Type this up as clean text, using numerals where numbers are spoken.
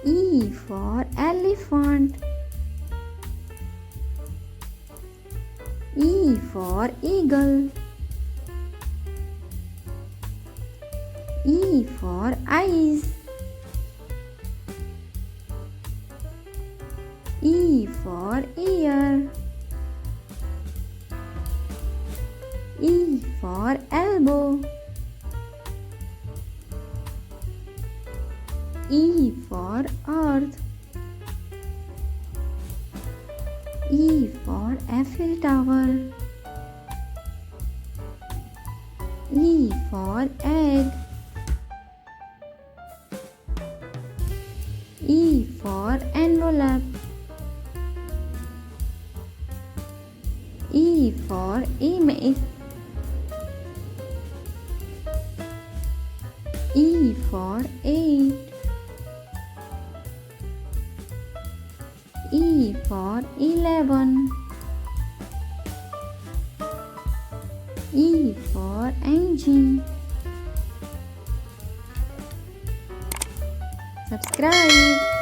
E for elephant. E for eagle. E for eyes. E for ear. E for elbow. E for earth. E for Eiffel Tower. E for egg. E for envelope. E for image. E for 8. E for 11. E for engine. Subscribe.